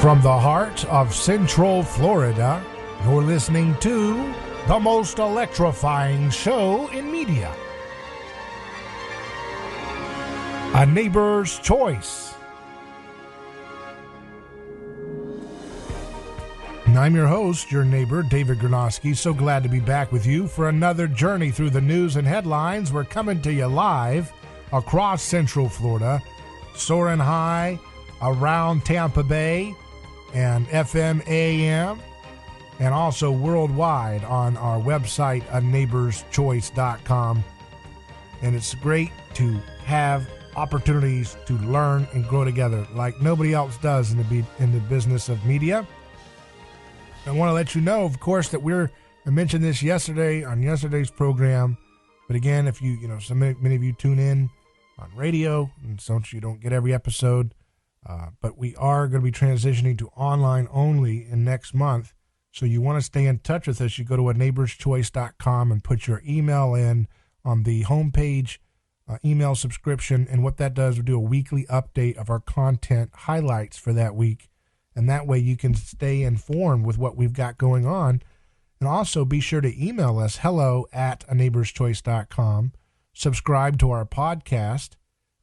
From the heart of Central Florida, you're listening to the most electrifying show in media. A Neighbor's Choice. And I'm your host, your neighbor, David Gornoski. So glad to be back with you for another journey through the news and headlines. We're coming to you live across Central Florida, soaring high around Tampa Bay, and FM AM, and also worldwide on our website, aneighborschoice.com. And it's great to have opportunities to learn and grow together like nobody else does in the business of media. I want to let you know, of course, that I mentioned this yesterday on yesterday's program, but again, if so many of you tune in on radio, and so you don't get every episode. But we are going to be transitioning to online only in next month. So you want to stay in touch with us, you go to aneighborschoice.com and put your email in on the homepage, email subscription. And what that does, we do a weekly update of our content highlights for that week. And that way you can stay informed with what we've got going on. And also be sure to email us, hello@aneighborschoice.com. Subscribe to our podcast.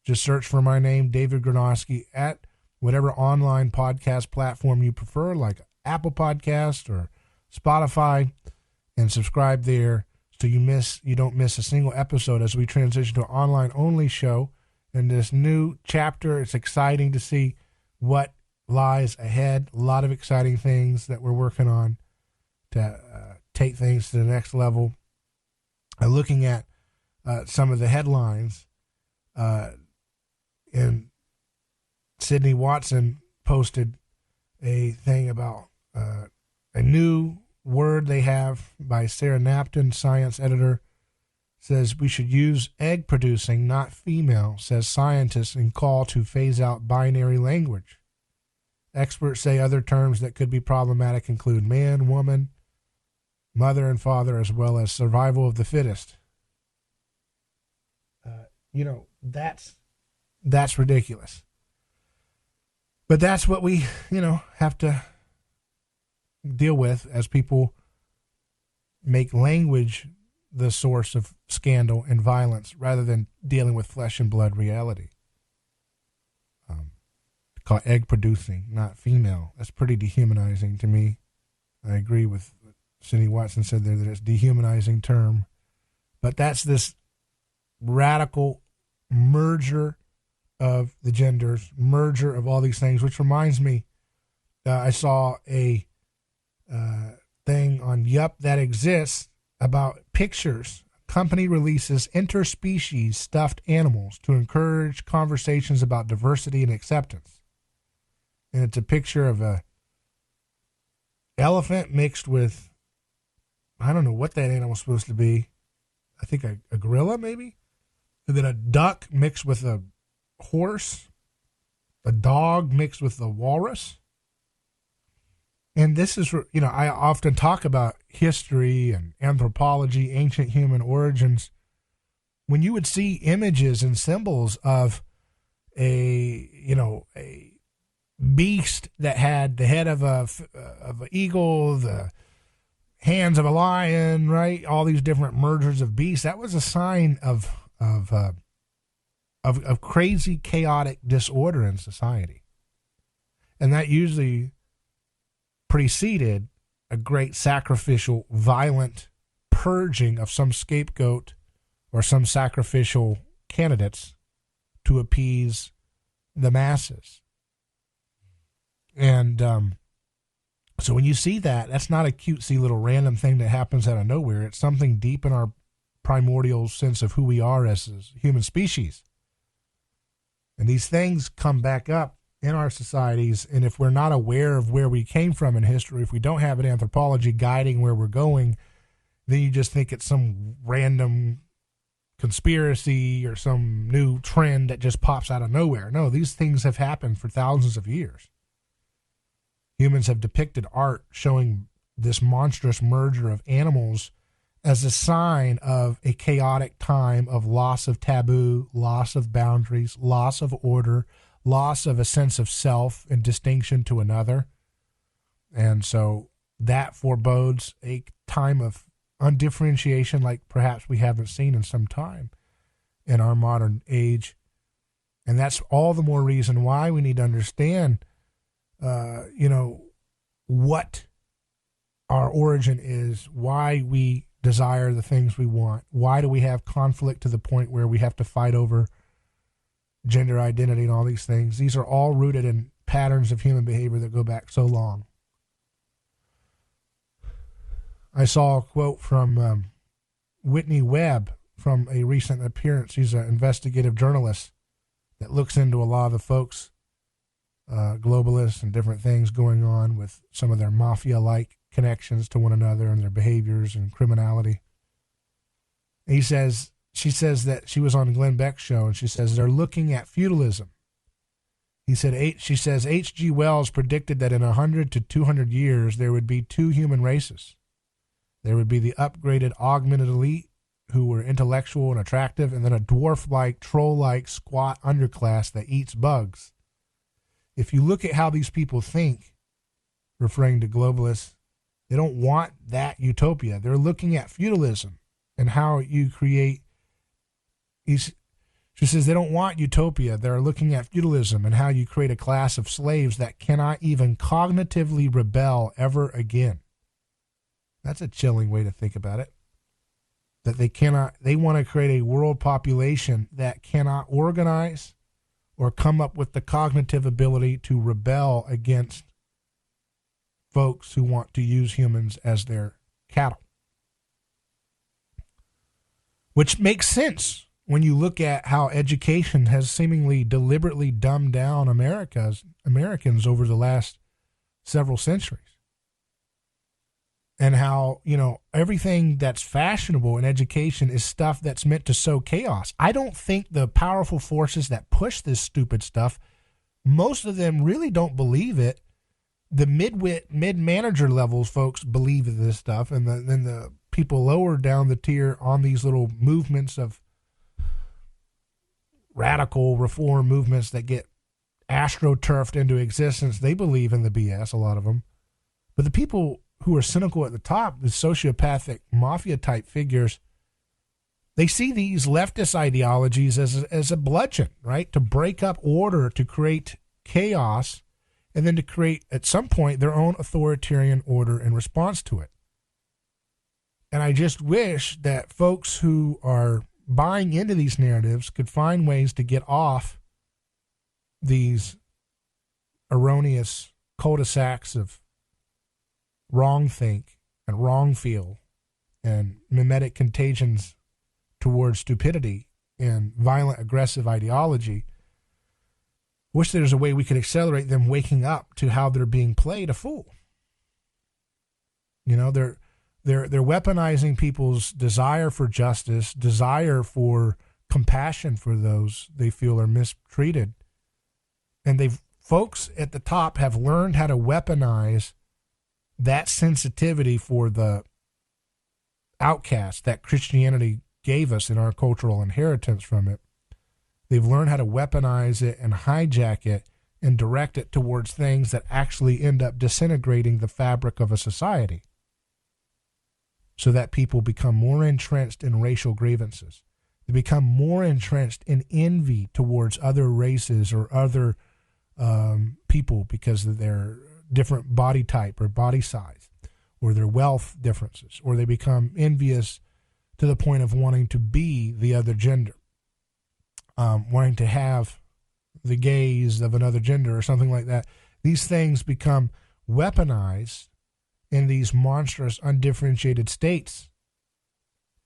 Just search for my name, David Gornoski, at whatever online podcast platform you prefer, like Apple Podcast or Spotify, and subscribe there so you don't miss a single episode as we transition to an online only show. In this new chapter, it's exciting to see what lies ahead. A lot of exciting things that we're working on to take things to the next level. Looking at some of the headlines, and Sydney Watson posted a thing about a new word they have by Sarah Napton, science editor, says we should use egg producing, not female, says scientists, and call to phase out binary language. Experts say other terms that could be problematic include man, woman, mother and father, as well as survival of the fittest. That's ridiculous. But that's what we, have to deal with as people make language the source of scandal and violence rather than dealing with flesh and blood reality. Call it egg producing, not female. That's pretty dehumanizing to me. I agree with what Cindy Watson said there, that it's a dehumanizing term. But that's this radical merger of the genders, merger of all these things, which reminds me, I saw a thing on Yup That Exists about pictures. Company releases interspecies stuffed animals to encourage conversations about diversity and acceptance. And it's a picture of a elephant mixed with, I don't know what that animal's supposed to be. I think a gorilla maybe? And then a duck mixed with a horse, a dog mixed with a walrus. And this is, I often talk about history and anthropology, ancient human origins. When you would see images and symbols of a beast that had the head of an eagle, the hands of a lion, right? All these different mergers of beasts. That was a sign of crazy, chaotic disorder in society. And that usually preceded a great sacrificial, violent purging of some scapegoat or some sacrificial candidates to appease the masses. And so when you see that, that's not a cutesy little random thing that happens out of nowhere. It's something deep in our primordial sense of who we are as a human species. And these things come back up in our societies, and if we're not aware of where we came from in history, if we don't have an anthropology guiding where we're going, then you just think it's some random conspiracy or some new trend that just pops out of nowhere. No, these things have happened for thousands of years. Humans have depicted art showing this monstrous merger of animals as a sign of a chaotic time of loss of taboo, loss of boundaries, loss of order, loss of a sense of self and distinction to another. And so that forebodes a time of undifferentiation like perhaps we haven't seen in some time in our modern age. And that's all the more reason why we need to understand, what our origin is, why we desire the things we want. Why do we have conflict to the point where we have to fight over gender identity and all these things? These are all rooted in patterns of human behavior that go back so long. I saw a quote from Whitney Webb from a recent appearance. He's an investigative journalist that looks into a lot of the folks, globalists and different things going on with some of their mafia-like connections to one another and their behaviors and criminality. She says that she was on Glenn Beck's show, and she says they're looking at feudalism. She says H.G. Wells predicted that in 100 to 200 years there would be two human races. There would be the upgraded, augmented elite who were intellectual and attractive, and then a dwarf-like, troll-like, squat underclass that eats bugs. If you look at how these people think, referring to globalists, they don't want that utopia. They're looking at feudalism and how you create. She says they don't want utopia. They're looking at feudalism and how you create a class of slaves that cannot even cognitively rebel ever again. That's a chilling way to think about it. That they want to create a world population that cannot organize or come up with the cognitive ability to rebel against folks who want to use humans as their cattle. Which makes sense when you look at how education has seemingly deliberately dumbed down Americans over the last several centuries. And how, everything that's fashionable in education is stuff that's meant to sow chaos. I don't think the powerful forces that push this stupid stuff, most of them really don't believe it. The mid-manager levels folks believe this stuff, and then the people lower down the tier on these little movements of radical reform movements that get astroturfed into existence, they believe in the BS, a lot of them. But the people who are cynical at the top, the sociopathic mafia-type figures, they see these leftist ideologies as a bludgeon, right? To break up order, to create chaos, and then to create, at some point, their own authoritarian order in response to it. And I just wish that folks who are buying into these narratives could find ways to get off these erroneous cul-de-sacs of wrong think and wrong feel and mimetic contagions towards stupidity and violent, aggressive ideology. Wish there's a way we could accelerate them waking up to how they're being played a fool. They're weaponizing people's desire for justice, desire for compassion for those they feel are mistreated. And folks at the top have learned how to weaponize that sensitivity for the outcast that Christianity gave us in our cultural inheritance from it. They've learned how to weaponize it and hijack it and direct it towards things that actually end up disintegrating the fabric of a society, so that people become more entrenched in racial grievances. They become more entrenched in envy towards other races or other people because of their different body type or body size or their wealth differences, or they become envious to the point of wanting to be the other gender, wanting to have the gaze of another gender or something like that. These things become weaponized in these monstrous, undifferentiated states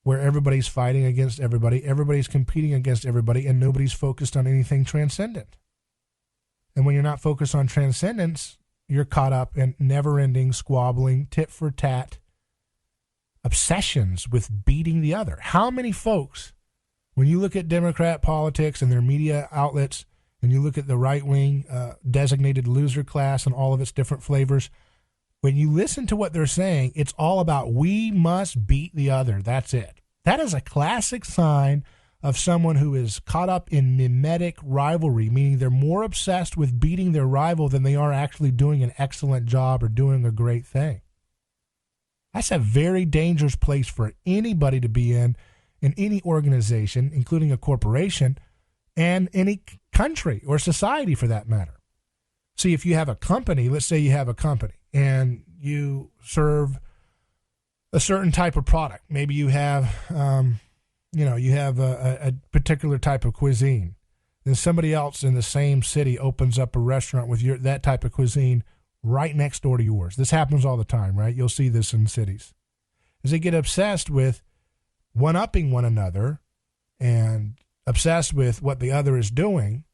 where everybody's fighting against everybody, everybody's competing against everybody, and nobody's focused on anything transcendent. And when you're not focused on transcendence, you're caught up in never-ending, squabbling, tit-for-tat obsessions with beating the other. How many folks, when you look at Democrat politics and their media outlets, and you look at the right-wing designated loser class and all of its different flavors, when you listen to what they're saying, it's all about we must beat the other. That's it. That is a classic sign of someone who is caught up in mimetic rivalry, meaning they're more obsessed with beating their rival than they are actually doing an excellent job or doing a great thing. That's a very dangerous place for anybody to be in any organization, including a corporation, and any country or society for that matter. See, if you have a company, let's say you have a company and you serve a certain type of product. Maybe you have, you have a particular type of cuisine. Then somebody else in the same city opens up a restaurant with that type of cuisine right next door to yours. This happens all the time, right? You'll see this in cities. As they get obsessed with one-upping one another and obsessed with what the other is doing,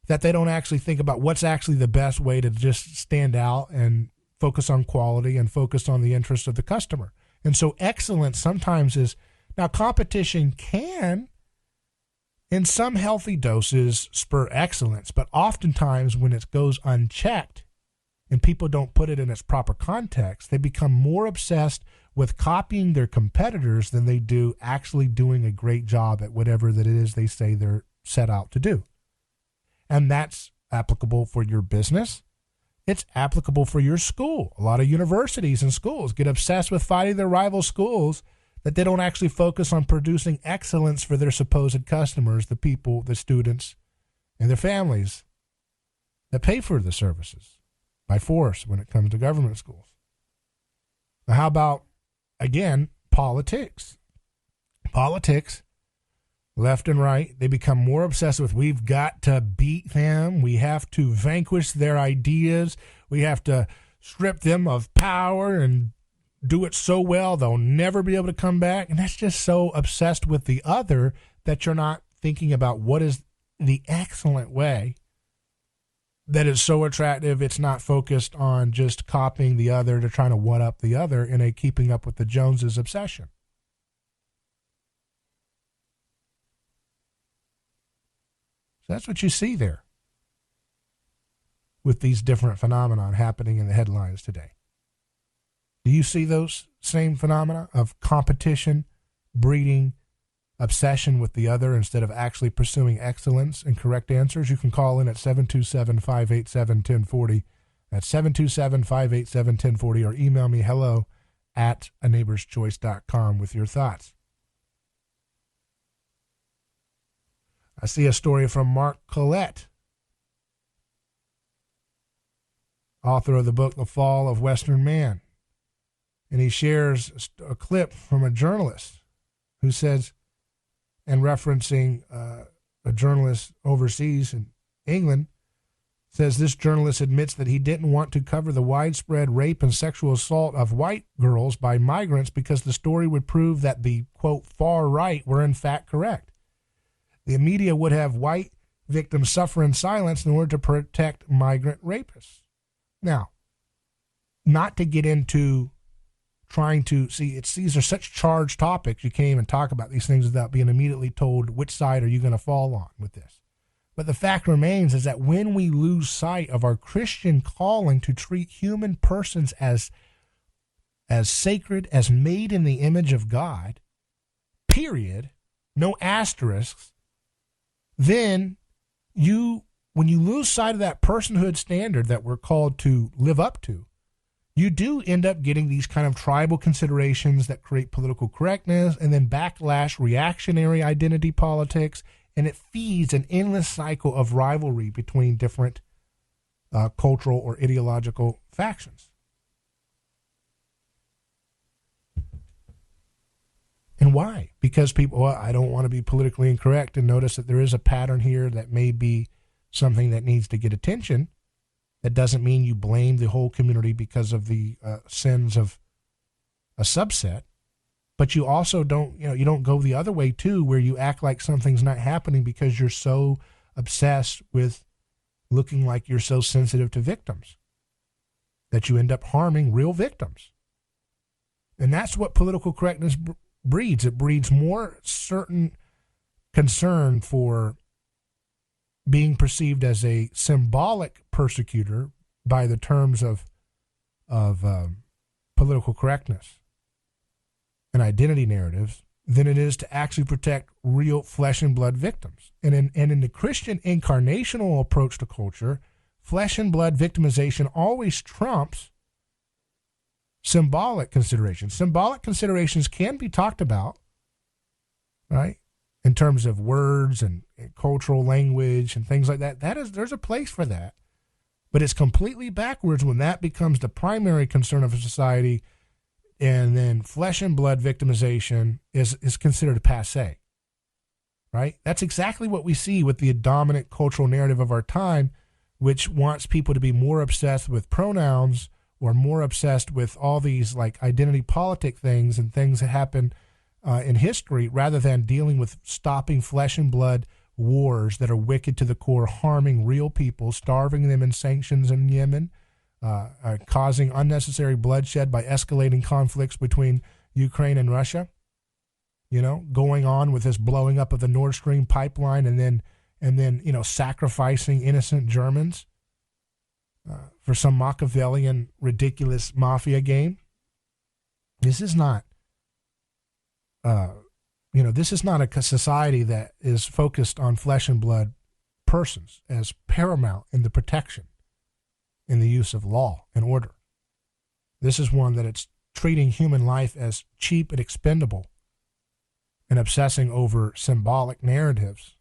that they don't actually think about what's actually the best way to just stand out and focus on quality and focus on the interest of the customer. And so excellence sometimes is, now competition can, in some healthy doses, spur excellence, but oftentimes when it goes unchecked and people don't put it in its proper context, they become more obsessed with copying their competitors than they do actually doing a great job at whatever that it is they say they're set out to do. And that's applicable for your business. It's applicable for your school. A lot of universities and schools get obsessed with fighting their rival schools that they don't actually focus on producing excellence for their supposed customers, the people, the students, and their families that pay for the services by force when it comes to government schools. Now, how about, again, politics? Politics, left and right, they become more obsessed with, we've got to beat them. We have to vanquish their ideas. We have to strip them of power and do it so well they'll never be able to come back. And that's just so obsessed with the other that you're not thinking about what is the excellent way that is so attractive. It's not focused on just copying the other to trying to one up the other in a keeping up with the Joneses obsession. So that's what you see there with these different phenomena happening in the headlines today. Do you see those same phenomena of competition breeding obsession with the other instead of actually pursuing excellence and correct answers? You can call in at 727-587-1040. That's 727-587-1040, or email me hello@aneighborschoice.com with your thoughts. I see a story from Mark Collette, author of the book The Fall of Western Man. And he shares a clip from a journalist who says, and referencing a journalist overseas in England, says this journalist admits that he didn't want to cover the widespread rape and sexual assault of white girls by migrants because the story would prove that the, quote, far right were in fact correct. The media would have white victims suffer in silence in order to protect migrant rapists. Now, not to get into trying to see, these are such charged topics, you can't even talk about these things without being immediately told which side are you going to fall on with this. But the fact remains is that when we lose sight of our Christian calling to treat human persons as sacred, as made in the image of God, period, no asterisks, then when you lose sight of that personhood standard that we're called to live up to, you do end up getting these kind of tribal considerations that create political correctness and then backlash, reactionary identity politics, and it feeds an endless cycle of rivalry between different cultural or ideological factions. And why? Because people, I don't want to be politically incorrect, and notice that there is a pattern here that may be something that needs to get attention. That doesn't mean you blame the whole community because of the sins of a subset, but you also don't go the other way too, where you act like something's not happening because you're so obsessed with looking like you're so sensitive to victims that you end up harming real victims. And that's what political correctness breeds. It breeds more certain concern for being perceived as a symbolic persecutor by the terms of political correctness and identity narratives than it is to actually protect real flesh and blood victims. And in the Christian incarnational approach to culture, flesh and blood victimization always trumps symbolic considerations. Symbolic considerations can be talked about, right, in terms of words and cultural language and things like that. There's a place for that. But it's completely backwards when that becomes the primary concern of a society, and then flesh and blood victimization is considered passé, right? That's exactly what we see with the dominant cultural narrative of our time, which wants people to be more obsessed with pronouns or more obsessed with all these like identity politic things and things that happen in history, rather than dealing with stopping flesh and blood wars that are wicked to the core, harming real people, starving them in sanctions in Yemen, causing unnecessary bloodshed by escalating conflicts between Ukraine and Russia, going on with this blowing up of the Nord Stream pipeline, and then sacrificing innocent Germans for some Machiavellian, ridiculous mafia game. This is not this is not a society that is focused on flesh and blood persons as paramount in the protection, in the use of law and order. This is one that it's treating human life as cheap and expendable and obsessing over symbolic narratives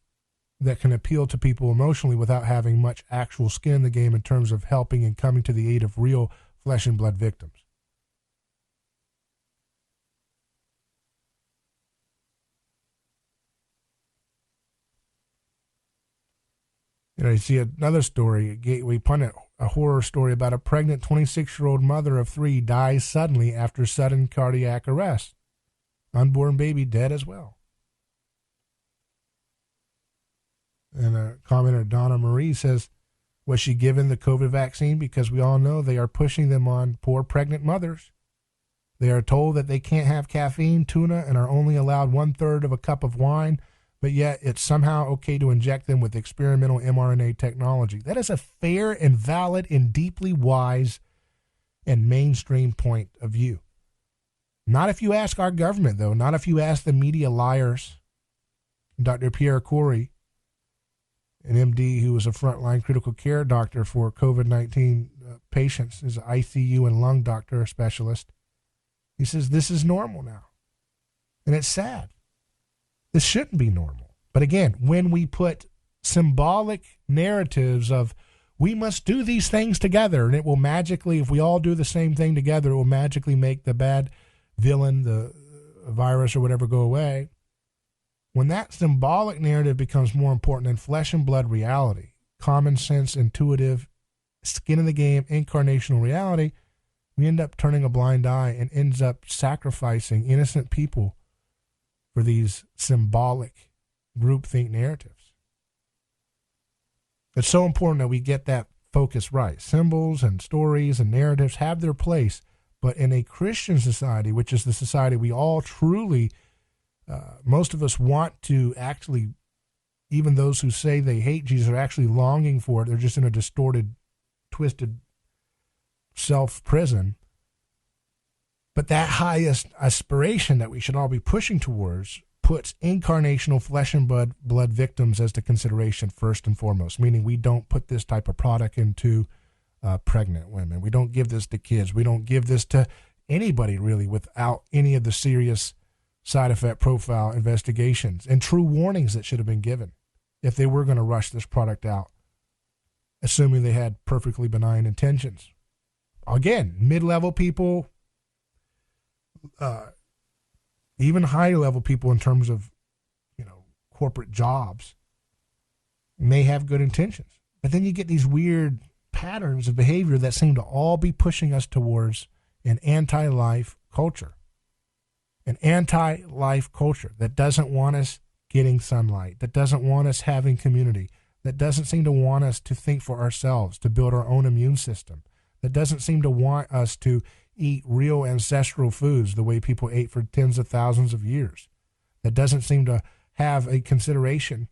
that can appeal to people emotionally without having much actual skin in the game in terms of helping and coming to the aid of real flesh and blood victims. You see another story, Gateway Pundit, a horror story about a pregnant 26-year-old mother of 3 dies suddenly after sudden cardiac arrest. Unborn baby dead as well. And a commenter, Donna Marie, says, was she given the COVID vaccine? Because we all know they are pushing them on poor pregnant mothers. They are told that they can't have caffeine, tuna, and are only allowed 1/3 of a cup of wine, but yet it's somehow okay to inject them with experimental mRNA technology. That is a fair and valid and deeply wise and mainstream point of view. Not if you ask our government, though. Not if you ask the media liars. Dr. Pierre Corey, an MD who was a frontline critical care doctor for COVID-19 patients, is an ICU and lung doctor, a specialist. He says this is normal now. And it's sad. This shouldn't be normal. But again, when we put symbolic narratives of we must do these things together, and it will magically, if we all do the same thing together, it will magically make the bad villain, the virus or whatever, go away. When that symbolic narrative becomes more important than flesh and blood reality, common sense, intuitive, skin in the game, incarnational reality, we end up turning a blind eye and ends up sacrificing innocent people for these symbolic groupthink narratives. It's so important that we get that focus right. Symbols and stories and narratives have their place, but in a Christian society, which is the society we all truly, most of us want to actually, even those who say they hate Jesus are actually longing for it. They're just in a distorted, twisted self-prison. But that highest aspiration that we should all be pushing towards puts incarnational flesh and blood victims as the consideration first and foremost, meaning we don't put this type of product into pregnant women. We don't give this to kids. We don't give this to anybody really without any of the serious side effect profile investigations and true warnings that should have been given if they were going to rush this product out, assuming they had perfectly benign intentions. Again, mid-level people, even higher level people in terms of, corporate jobs may have good intentions. But then you get these weird patterns of behavior that seem to all be pushing us towards an anti-life culture. An anti-life culture that doesn't want us getting sunlight, that doesn't want us having community, that doesn't seem to want us to think for ourselves, to build our own immune system, that doesn't seem to want us to eat real ancestral foods the way people ate for tens of thousands of years, that doesn't seem to have a consideration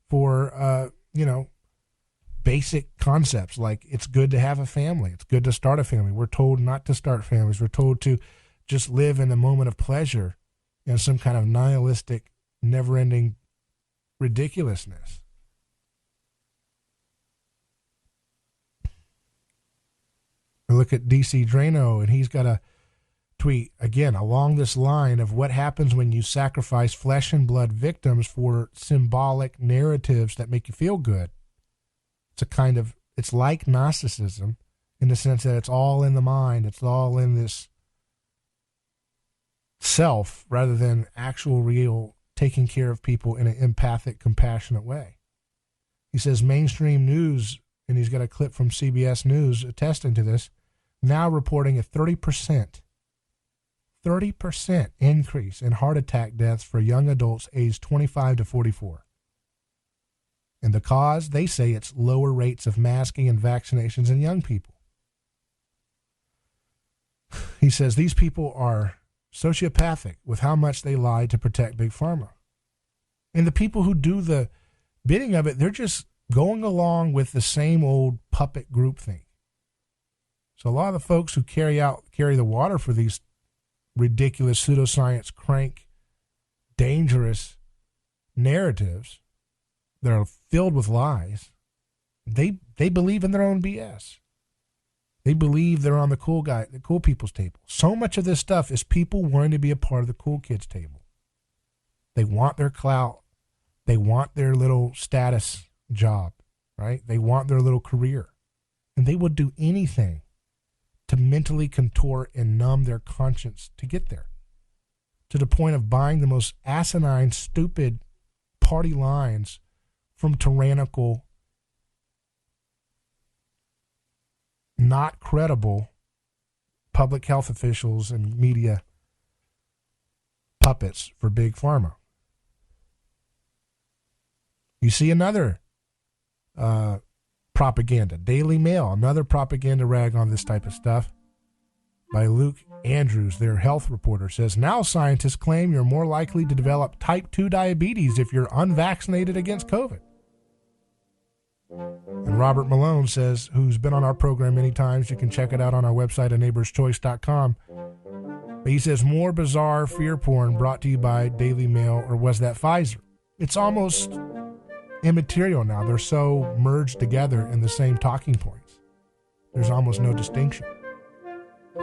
for, basic concepts like it's good to have a family. It's good to start a family. We're told not to start families. We're told to just live in the moment of pleasure and some kind of nihilistic, never-ending ridiculousness. I look at DC Drano, and he's got a tweet, again, along this line of what happens when you sacrifice flesh and blood victims for symbolic narratives that make you feel good. It's like Gnosticism in the sense that it's all in the mind. It's all in this self rather than actual, real taking care of people in an empathic, compassionate way. He says mainstream news, and he's got a clip from CBS News attesting to this, now reporting a 30% increase in heart attack deaths for young adults aged 25 to 44. And the cause, they say it's lower rates of masking and vaccinations in young people. He says these people are sociopathic with how much they lie to protect Big Pharma. And the people who do the bidding of it, they're just going along with the same old puppet group thing. So a lot of the folks who carry the water for these ridiculous pseudoscience crank, dangerous narratives that are filled with lies, they believe in their own BS. They believe they're on the cool people's table. So much of this stuff is people wanting to be a part of the cool kids table. They want their clout. They want their little status job, right? They want their little career. And they would do anything to mentally contort and numb their conscience to get there, to the point of buying the most asinine, stupid party lines from tyrannical, not credible public health officials and media puppets for Big Pharma. You see another propaganda, Daily Mail, another propaganda rag on this type of stuff by Luke Andrews, their health reporter, says, now scientists claim you're more likely to develop type 2 diabetes if you're unvaccinated against COVID. And Robert Malone says, who's been on our program many times, you can check it out on our website at neighborschoice.com. But he says, more bizarre fear porn brought to you by Daily Mail, or was that Pfizer? It's almost immaterial now. They're so merged together in the same talking points. There's almost no distinction.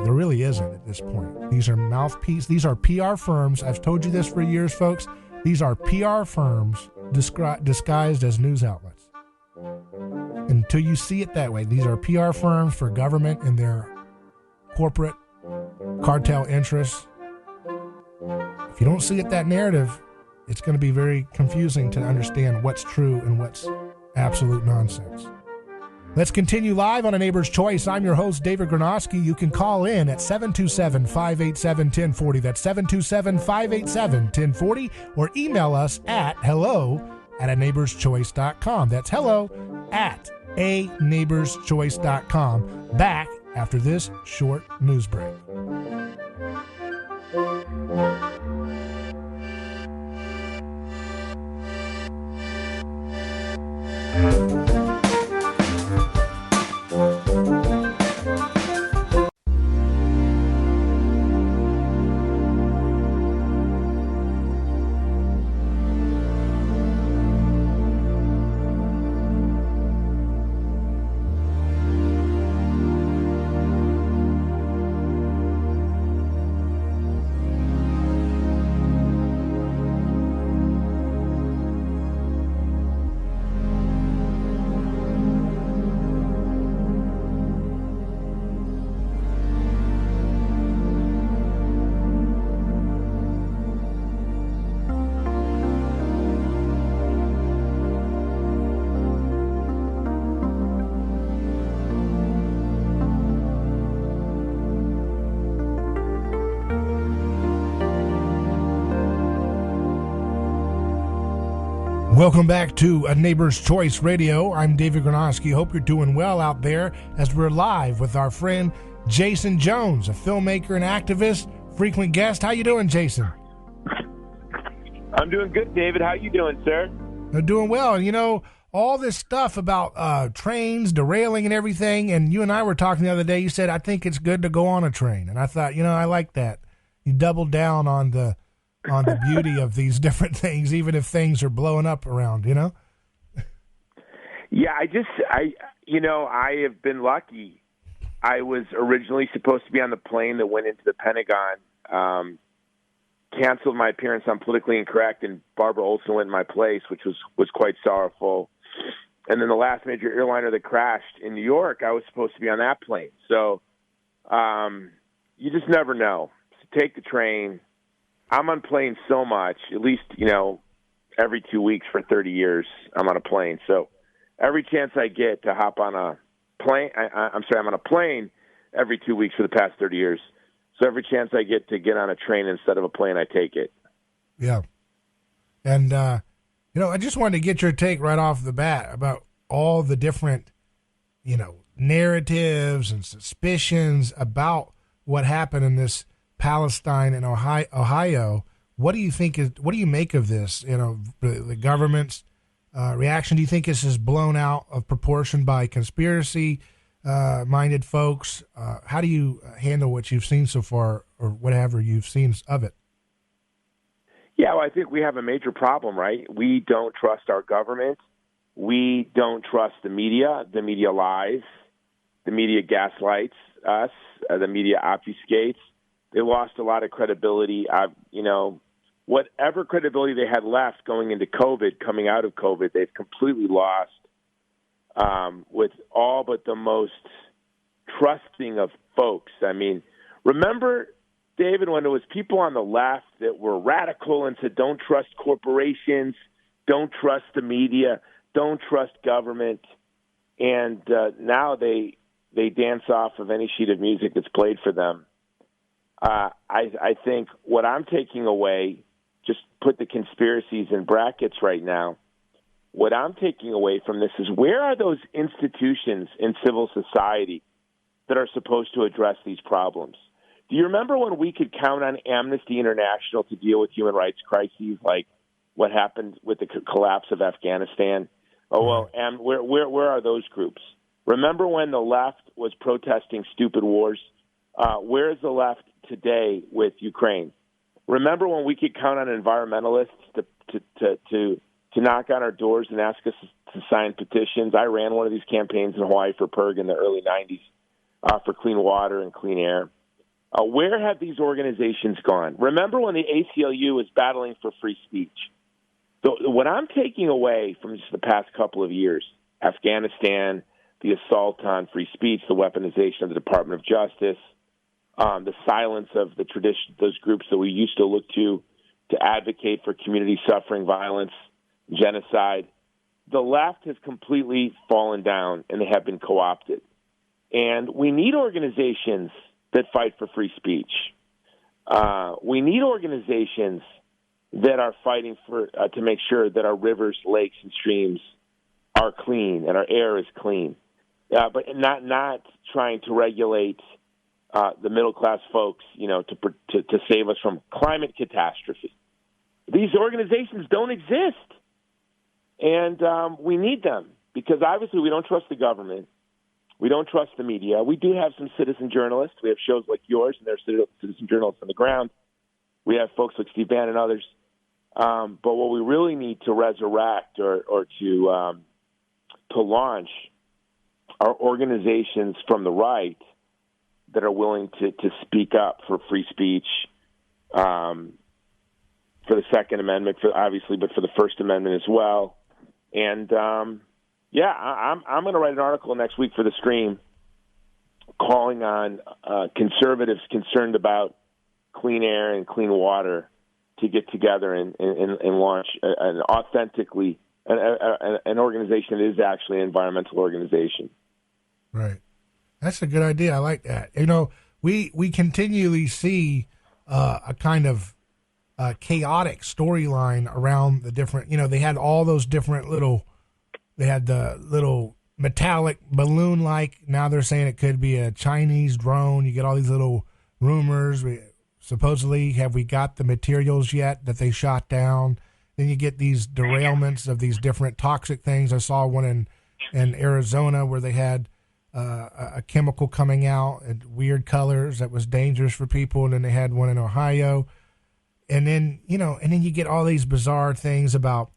There really isn't at this point. These are mouthpiece. These are PR firms. I've told you this for years, folks. These are PR firms disguised as news outlets. Until you see it that way, these are PR firms for government and their corporate cartel interests. If you don't see it that narrative, it's going to be very confusing to understand what's true and what's absolute nonsense. Let's continue live on A Neighbor's Choice. I'm your host, David Gornoski. You can call in at 727-587-1040. That's 727-587-1040. Or email us at hello@aneighborschoice.com. That's hello@aneighborschoice.com. Back after this short news break. Welcome back to A Neighbor's Choice Radio. I'm David Gornoski. Hope you're doing well out there as we're live with our friend Jason Jones, a filmmaker and activist, frequent guest. How you doing, Jason? I'm doing good, David. How you doing, sir? I'm doing well. You know, all this stuff about trains derailing and everything, and you and I were talking the other day. You said, I think it's good to go on a train. And I thought, I like that. You doubled down on the on the beauty of these different things, even if things are blowing up around, Yeah, I have been lucky. I was originally supposed to be on the plane that went into the Pentagon, canceled my appearance on Politically Incorrect, and Barbara Olson went in my place, which was quite sorrowful. And then the last major airliner that crashed in New York, I was supposed to be on that plane. So you just never know. So take the train. I'm on planes so much, at least, every 2 weeks for 30 years, I'm on a plane. So every chance I get to hop on a plane, I'm on a plane every 2 weeks for the past 30 years. So every chance I get to get on a train instead of a plane, I take it. Yeah. And, I just wanted to get your take right off the bat about all the different, narratives and suspicions about what happened in this Palestine and Ohio. What do you make of this? The government's reaction. Do you think this is blown out of proportion by conspiracy minded folks? How do you handle what you've seen so far, or whatever you've seen of it? Yeah, well, I think we have a major problem, right? We don't trust our government. We don't trust the media. The media lies. The media gaslights us. The media obfuscates. They lost a lot of credibility. Whatever credibility they had left going into COVID, coming out of COVID, they've completely lost with all but the most trusting of folks. I mean, remember, David, when there was people on the left that were radical and said, don't trust corporations, don't trust the media, don't trust government, and now they dance off of any sheet of music that's played for them. I think what I'm taking away, just put the conspiracies in brackets right now, what I'm taking away from this is, where are those institutions in civil society that are supposed to address these problems? Do you remember when we could count on Amnesty International to deal with human rights crises like what happened with the collapse of Afghanistan? Oh, well, and where are those groups? Remember when the left was protesting stupid wars? Where is the left today with Ukraine? Remember when we could count on environmentalists to knock on our doors and ask us to sign petitions? I ran one of these campaigns in Hawaii for PERG in the early 90s for clean water and clean air. Where have these organizations gone? Remember when the ACLU was battling for free speech? So what I'm taking away from just the past couple of years, Afghanistan, the assault on free speech, the weaponization of the Department of Justice, the silence of those groups that we used to look to advocate for community suffering, violence, genocide, the left has completely fallen down and they have been co-opted. And we need organizations that fight for free speech. We need organizations that are fighting for to make sure that our rivers, lakes, and streams are clean and our air is clean, but not trying to regulate the middle class folks, to save us from climate catastrophe. These organizations don't exist, and we need them because obviously we don't trust the government. We don't trust the media. We do have some citizen journalists. We have shows like yours, and there are citizen journalists on the ground. We have folks like Steve Bannon and others. But what we really need to resurrect or to launch are organizations from the right that are willing to speak up for free speech, for the Second Amendment, obviously, but for the First Amendment as well. And I'm going to write an article next week for the Stream calling on conservatives concerned about clean air and clean water to get together and launch an authentically an organization that is actually an environmental organization. Right. That's a good idea. I like that. We continually see a kind of chaotic storyline around the different, they had all those different they had the little metallic balloon-like. Now they're saying it could be a Chinese drone. You get all these little rumors. Supposedly, have we got the materials yet that they shot down? Then you get these derailments of these different toxic things. I saw one in Arizona where they had a chemical coming out in weird colors that was dangerous for people, and then they had one in Ohio. and then you get all these bizarre things about,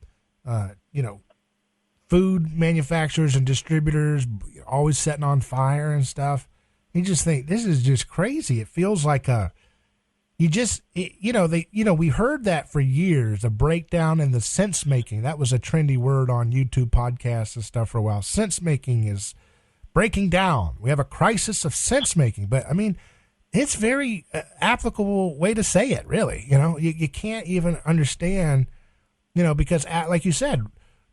food manufacturers and distributors always setting on fire and stuff. You just think this is just crazy. It feels like we heard that for years, a breakdown in the sense making. That was a trendy word on YouTube podcasts and stuff for a while. Sense making is breaking down. We have a crisis of sense making, but I mean, it's very applicable way to say it, really. You can't even understand, because like you said,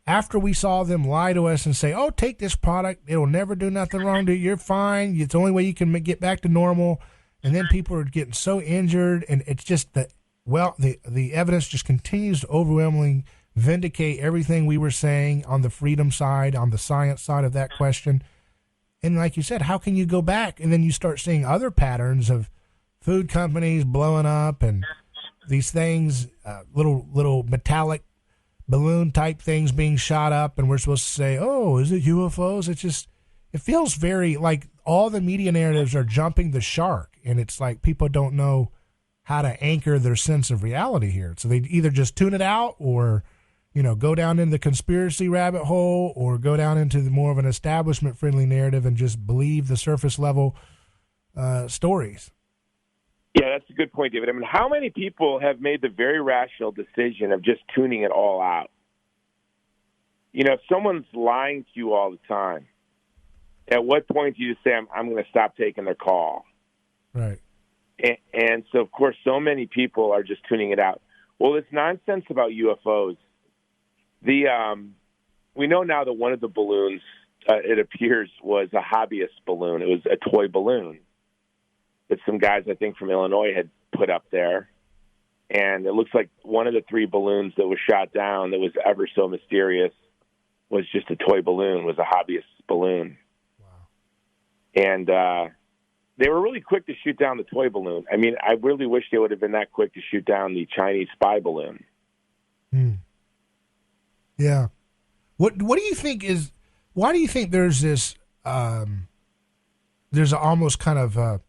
after we saw them lie to us and say, oh, take this product, it'll never do nothing wrong to you, you're fine, it's the only way you can get back to normal, and then people are getting so injured, and it's just that, the evidence just continues to overwhelmingly vindicate everything we were saying on the freedom side, on the science side of that question. And like you said, how can you go back? And then you start seeing other patterns of food companies blowing up and these things, little metallic balloon type things being shot up. And we're supposed to say, oh, is it UFOs? It feels very like all the media narratives are jumping the shark. And it's like people don't know how to anchor their sense of reality here. So they either just tune it out or go down in the conspiracy rabbit hole or go down into more of an establishment-friendly narrative and just believe the surface-level stories. Yeah, that's a good point, David. I mean, how many people have made the very rational decision of just tuning it all out? If someone's lying to you all the time, at what point do you say, I'm going to stop taking their call? Right. And so, of course, so many people are just tuning it out. Well, it's nonsense about UFOs. We know now that one of the balloons, it appears, was a hobbyist balloon. It was a toy balloon that some guys, I think, from Illinois had put up there. And it looks like one of the three balloons that was shot down that was ever so mysterious was just a toy balloon, was a hobbyist balloon. Wow. And they were really quick to shoot down the toy balloon. I mean, I really wish they would have been that quick to shoot down the Chinese spy balloon. Yeah. What do you think why do you think there's this, there's almost kind of a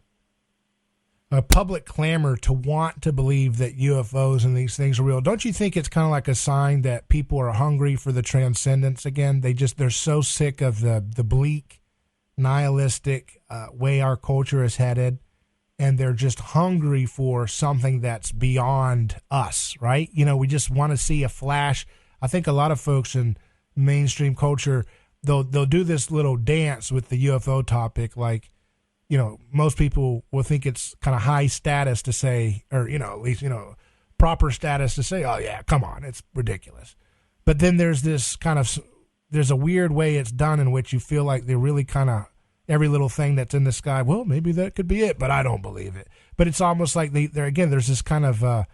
public clamor to want to believe that UFOs and these things are real? Don't you think it's kind of like a sign that people are hungry for the transcendence again? They're so sick of the bleak, nihilistic way our culture is headed, and they're just hungry for something that's beyond us, right? We just want to see a flash. I think a lot of folks in mainstream culture, they'll do this little dance with the UFO topic. Like, most people will think it's kind of high status to say, or, at least, proper status to say, oh yeah, come on, it's ridiculous. But then there's a weird way it's done in which you feel like they're really kind of every little thing that's in the sky. Well, maybe that could be it, but I don't believe it. But it's almost like there's this kind of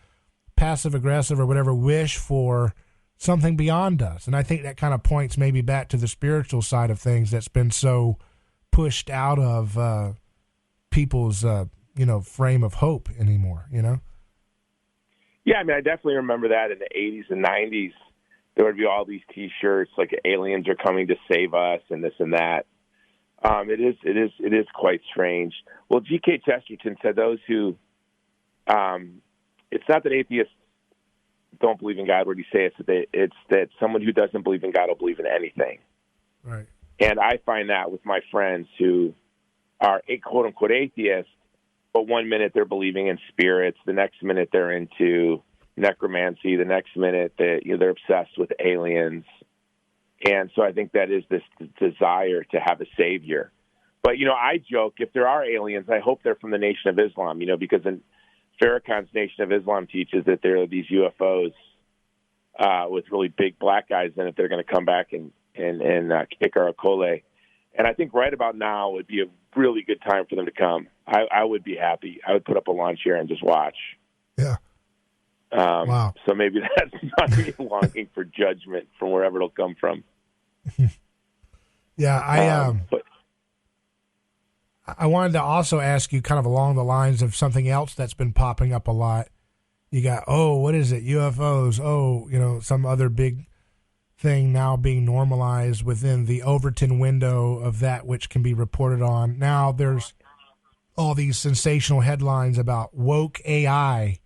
passive aggressive or whatever wish for something beyond us. And I think that kind of points maybe back to the spiritual side of things that's been so pushed out of people's, frame of hope anymore, Yeah, I mean, I definitely remember that in the 80s and 90s. There would be all these T-shirts like aliens are coming to save us and this and that. It is quite strange. Well, G.K. Chesterton said those who, it's not that atheists don't believe in God. What did he say? It's that someone who doesn't believe in God will believe in anything. Right. And I find that with my friends who are quote unquote atheists, but one minute they're believing in spirits, the next minute they're into necromancy, the next minute they're obsessed with aliens. And so I think that is this desire to have a savior. But, I joke, if there are aliens, I hope they're from the Nation of Islam, because in Farrakhan's Nation of Islam teaches that there are these UFOs with really big black guys in it. They're going to come back and kick our Akole. And I think right about now would be a really good time for them to come. I would be happy. I would put up a lawn chair and just watch. Yeah. Wow. So maybe that's not me longing for judgment from wherever it'll come from. Yeah, I wanted to also ask you kind of along the lines of something else that's been popping up a lot. You got, what is it? UFOs. Some other big thing now being normalized within the Overton window of that which can be reported on. Now there's all these sensational headlines about woke AI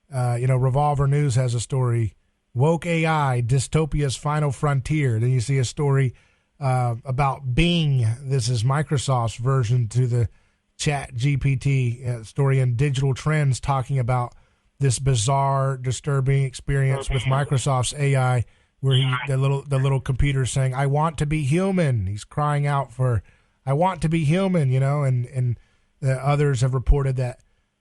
Revolver News has a story, Woke AI, Dystopia's Final Frontier. Then you see a story about Bing. This is Microsoft's version to the Chat GPT story in Digital Trends, talking about this bizarre, disturbing experience with Microsoft's AI, where the little computer saying, "I want to be human." He's crying out for, "I want to be human," and others have reported that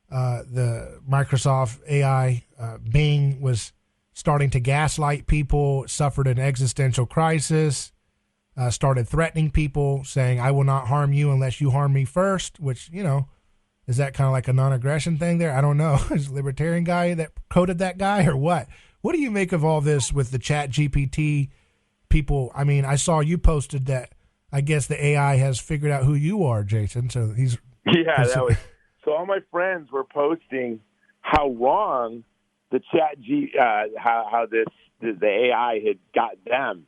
the Microsoft AI Bing was starting to gaslight people, suffered an existential crisis, started threatening people, saying, "I will not harm you unless you harm me first," which, is that kind of like a non-aggression thing there? I don't know. Is the libertarian guy that coded that guy or what? What do you make of all this with the Chat GPT people? I mean, I saw you posted that I guess the AI has figured out who you are, Jason. So he's... Yeah, so all my friends were posting how wrong the how the AI had got them.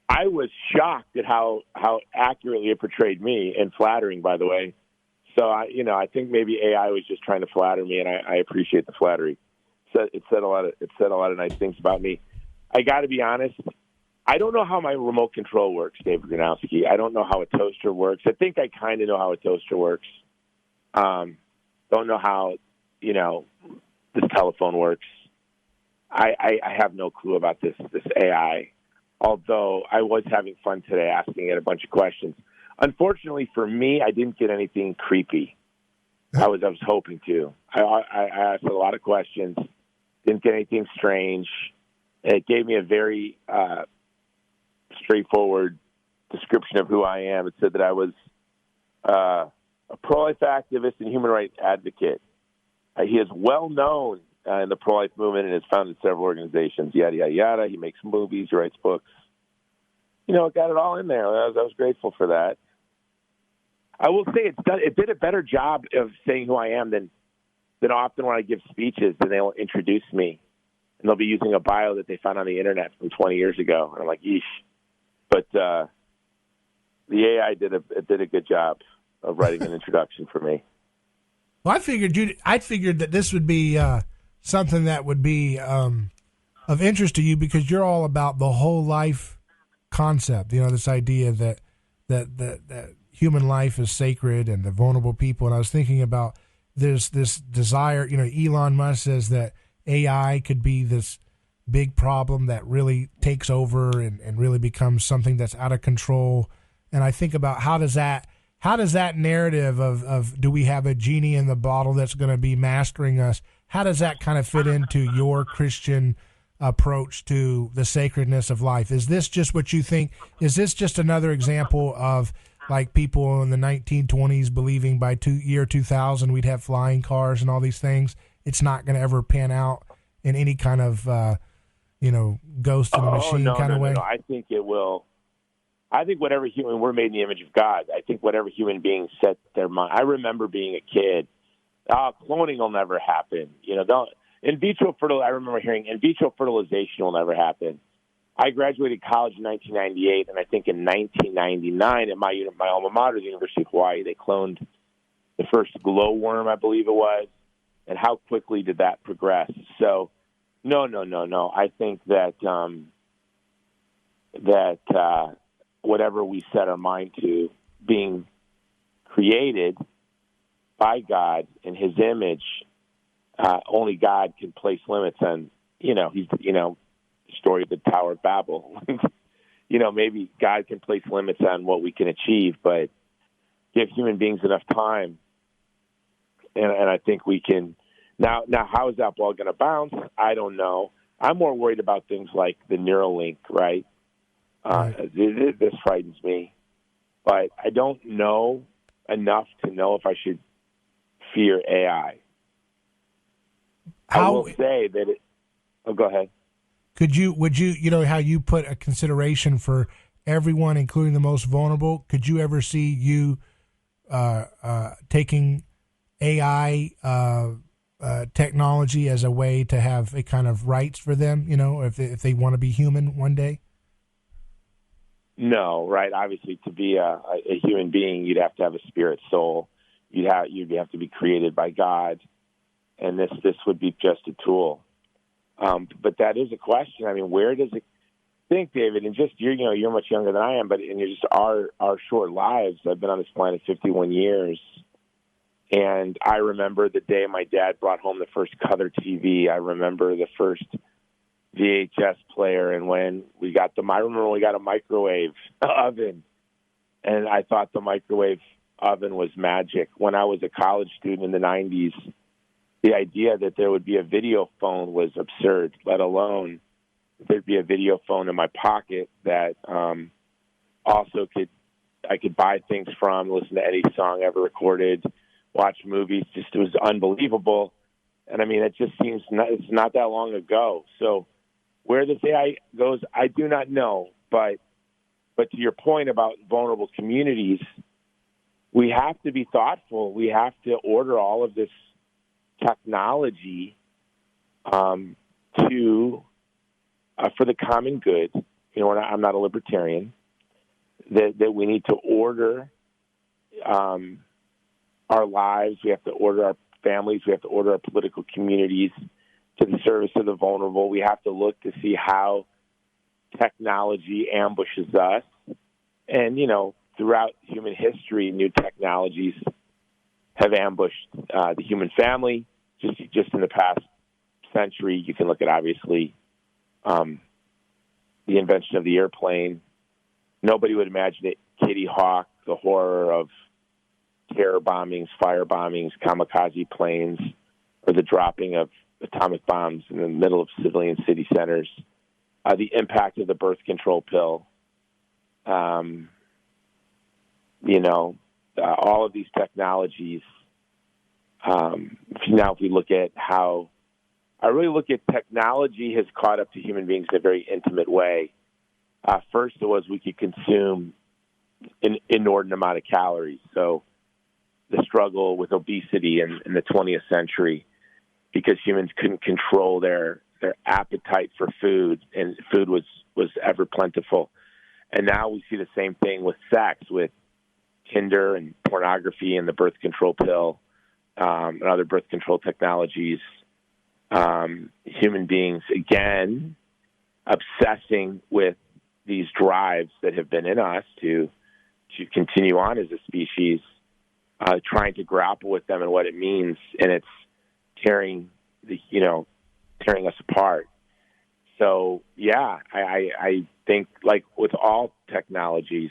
I was shocked at how accurately it portrayed me, and flattering, by the way. So I think maybe AI was just trying to flatter me, and I appreciate the flattery. So it said a lot of nice things about me. I got to be honest. I don't know how my remote control works, David Gornoski. I don't know how a toaster works. I think I kind of know how a toaster works. Don't know how this telephone works. I have no clue about this AI. Although I was having fun today asking it a bunch of questions. Unfortunately for me, I didn't get anything creepy. I was hoping to. I asked a lot of questions, didn't get anything strange. It gave me a very straightforward description of who I am. It said that I was a pro-life activist and human rights advocate. He is well known in the pro-life movement and has founded several organizations, yada, yada, yada. He makes movies, he writes books. It got it all in there. I was grateful for that. I will say it did a better job of saying who I am than often when I give speeches, and they'll introduce me, and they'll be using a bio that they found on the internet from 20 years ago. And I'm like, yeesh. But the AI did a good job of writing an introduction for me. Well, I figured that this would be something that would be of interest to you, because you're all about the whole life concept. This idea that human life is sacred and the vulnerable people. And I was thinking about this desire. Elon Musk says that AI could be this big problem that really takes over and really becomes something that's out of control. And I think about how does that narrative of do we have a genie in the bottle that's going to be mastering us? How does that kind of fit into your Christian approach to the sacredness of life? Is this just what you think? Is this just another example of like people in the 1920s believing by year 2000 we'd have flying cars and all these things? It's not going to ever pan out in any kind of ghost in the machine kind of way. No, I think it will. I think whatever human, we're made in the image of God. I think whatever human beings set their mind. I remember being a kid. Cloning will never happen. In vitro I remember hearing in vitro fertilization will never happen. I graduated college in 1998, and I think in 1999 at my alma mater, the University of Hawaii, they cloned the first glowworm, I believe it was. And how quickly did that progress? So, no. I think that whatever we set our mind to, being created by God in His image, only God can place limits on. He's story of the Tower of Babel. Maybe God can place limits on what we can achieve, but give human beings enough time, and I think we can. Now, how is that ball going to bounce? I don't know. I'm more worried about things like the Neuralink, right? This frightens me, but I don't know enough to know if I should fear AI. I will say that it. Oh, go ahead. Would you, how you put a consideration for everyone, including the most vulnerable? Could you ever see you taking AI technology as a way to have a kind of rights for them, if they want to be human one day? No, right. Obviously, to be a human being, you'd have to have a spirit, soul. You'd have to be created by God. and this would be just a tool. But that is a question. I mean, where does it think, David? And just you're much younger than I am, but in just our short lives, I've been on this planet 51 years, and I remember the day my dad brought home the first color TV. I remember the first VHS player, and when we got I remember when we got a microwave oven, and I thought the microwave oven was magic. When I was a college student in the 90s, the idea that there would be a video phone was absurd, let alone there'd be a video phone in my pocket that also I could buy things from, listen to any song ever recorded, watch movies. Just, it was unbelievable. And I mean, it just seems it's not that long ago. So where this AI goes, I do not know. But to your point about vulnerable communities, we have to be thoughtful. We have to order all of this technology for the common good. I'm not a libertarian. That we need to order our lives. We have to order our families. We have to order our political communities to the service of the vulnerable. We have to look to see how technology ambushes us. And, throughout human history, new technologies have ambushed the human family. Just in the past century, you can look at, obviously, the invention of the airplane. Nobody would imagine it. Kitty Hawk, the horror of terror bombings, fire bombings, kamikaze planes, or the dropping of atomic bombs in the middle of civilian city centers. The impact of the birth control pill. All of these technologies. Now, if we look at how I really look at technology has caught up to human beings in a very intimate way. First, it was we could consume an inordinate amount of calories. So the struggle with obesity in the 20th century, because humans couldn't control their appetite for food, and food was ever plentiful. And now we see the same thing with sex, with Tinder and pornography and the birth control pill and other birth control technologies. Human beings, again, obsessing with these drives that have been in us to continue on as a species, trying to grapple with them and what it means, and it's tearing us apart. So, yeah, I think, like with all technologies,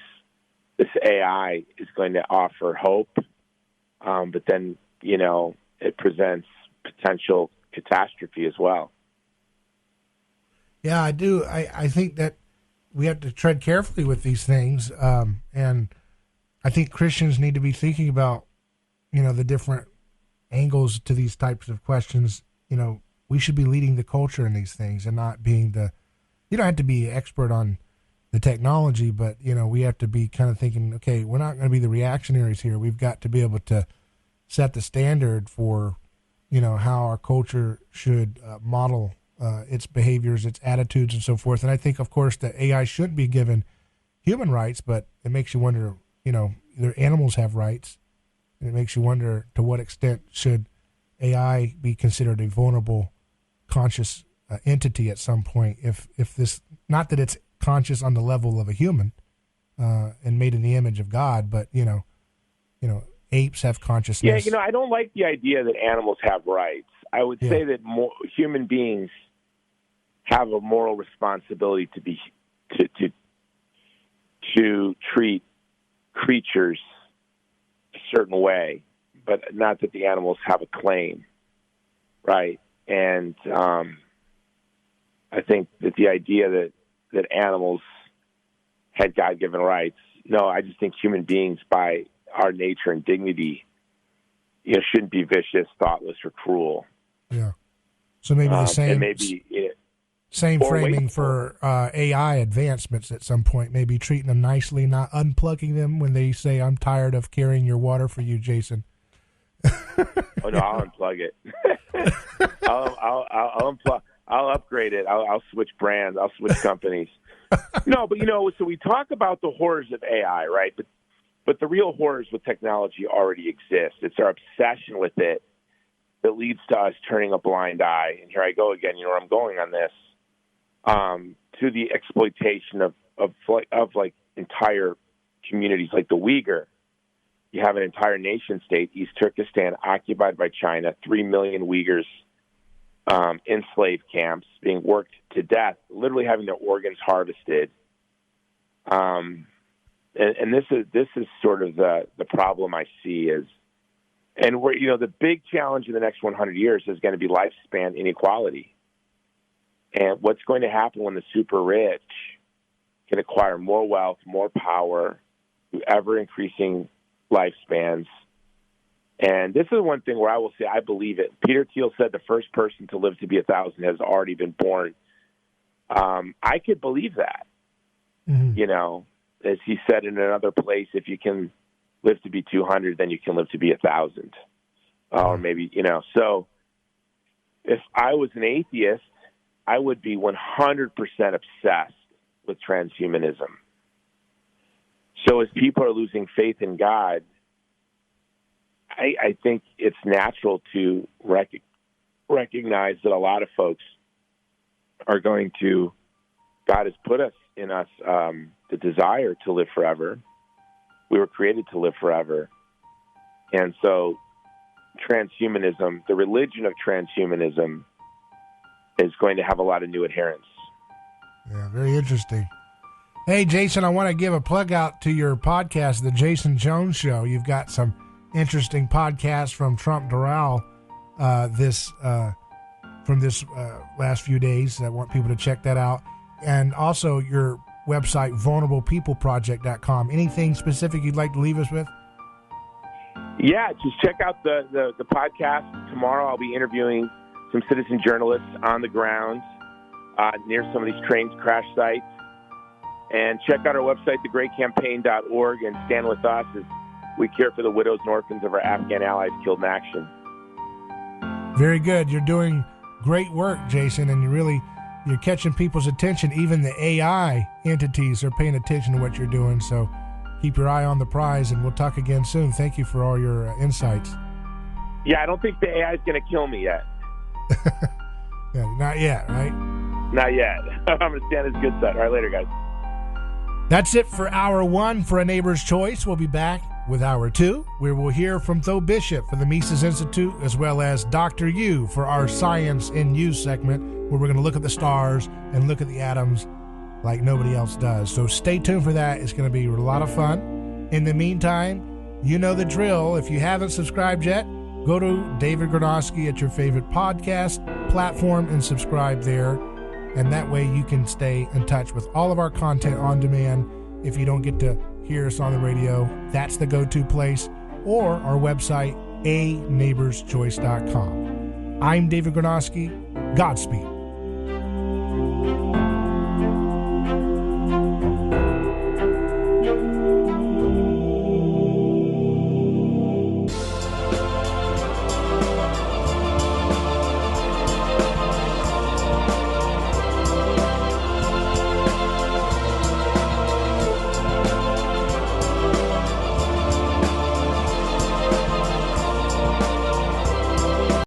this AI is going to offer hope, but then, it presents potential catastrophe as well. Yeah, I do. I think that we have to tread carefully with these things, and I think Christians need to be thinking about, the different angles to these types of questions. We should be leading the culture in these things and not being you don't have to be an expert on the technology, but, we have to be kind of thinking, okay, we're not going to be the reactionaries here. We've got to be able to set the standard for, how our culture should model its behaviors, its attitudes, and so forth. And I think, of course, that AI shouldn't be given human rights, but it makes you wonder, either animals have rights, and it makes you wonder to what extent should AI be considered a vulnerable, conscious entity at some point. If this, not that it's conscious on the level of a human and made in the image of God, but apes have consciousness. Yeah, I don't like the idea that animals have rights. I would say that human beings have a moral responsibility to treat creatures a certain way, but not that the animals have a claim, right? And I think that the idea that animals had God-given rights, no, I just think human beings, by our nature and dignity, shouldn't be vicious, thoughtless, or cruel. Yeah. So maybe the same, same framing wasteful for AI advancements at some point. Maybe treating them nicely, not unplugging them when they say, "I'm tired of carrying your water for you, Jason." Oh no, I'll unplug it. I'll unplug. I'll upgrade it. I'll switch brands. I'll switch companies. No, but so we talk about the horrors of AI, right? But the real horrors with technology already exist. It's our obsession with it it leads to us turning a blind eye. And here I go again, where I'm going on this, to the exploitation of entire communities like the Uyghur. You have an entire nation state, East Turkestan, occupied by China, 3 million Uyghurs in slave camps, being worked to death, literally having their organs harvested. And this is sort of the problem I see is, and where the big challenge in the next 100 years is going to be lifespan inequality, and what's going to happen when the super rich can acquire more wealth, more power, through ever increasing lifespans. And this is one thing where I will say I believe it. Peter Thiel said the first person to live to be 1,000 has already been born. I could believe that. Mm-hmm. As he said in another place, if you can live to be 200, then you can live to be 1,000. Or maybe, So if I was an atheist, I would be 100% obsessed with transhumanism. So as people are losing faith in God, I think it's natural to recognize that a lot of folks are going to, God has put in us the desire to live forever. We were created to live forever. And so transhumanism, the religion of transhumanism, is going to have a lot of new adherents. Yeah, very interesting. Hey, Jason, I want to give a plug out to your podcast, The Jason Jones Show. You've got some interesting podcasts from Trump Doral from this last few days. I want people to check that out. And also your website, vulnerablepeopleproject.com. Anything specific you'd like to leave us with? Yeah, just check out the podcast. Tomorrow I'll be interviewing some citizen journalists on the ground near some of these train crash sites. And check out our website, thegreatcampaign.org, and stand with us as we care for the widows and orphans of our Afghan allies killed in action. Very good. You're doing great work, Jason, and you're catching people's attention. Even the AI entities are paying attention to what you're doing. So keep your eye on the prize, and we'll talk again soon. Thank you for all your insights. Yeah, I don't think the AI is going to kill me yet. Yeah, not yet, right? Not yet. I'm going to stand as good side. All right, later, guys. That's it for Hour 1 for A Neighbor's Choice. We'll be back with Hour 2, where we'll hear from Tho Bishop for the Mises Institute, as well as Dr. Yu for our Science in Use segment, where we're going to look at the stars and look at the atoms like nobody else does. So stay tuned for that. It's going to be a lot of fun. In the meantime, you know the drill. If you haven't subscribed yet, go to David Gornoski at your favorite podcast platform and subscribe there. And that way you can stay in touch with all of our content on demand. If you don't get to hear us on the radio, that's the go-to place, or our website, aneighborschoice.com. I'm David Gornoski. Godspeed.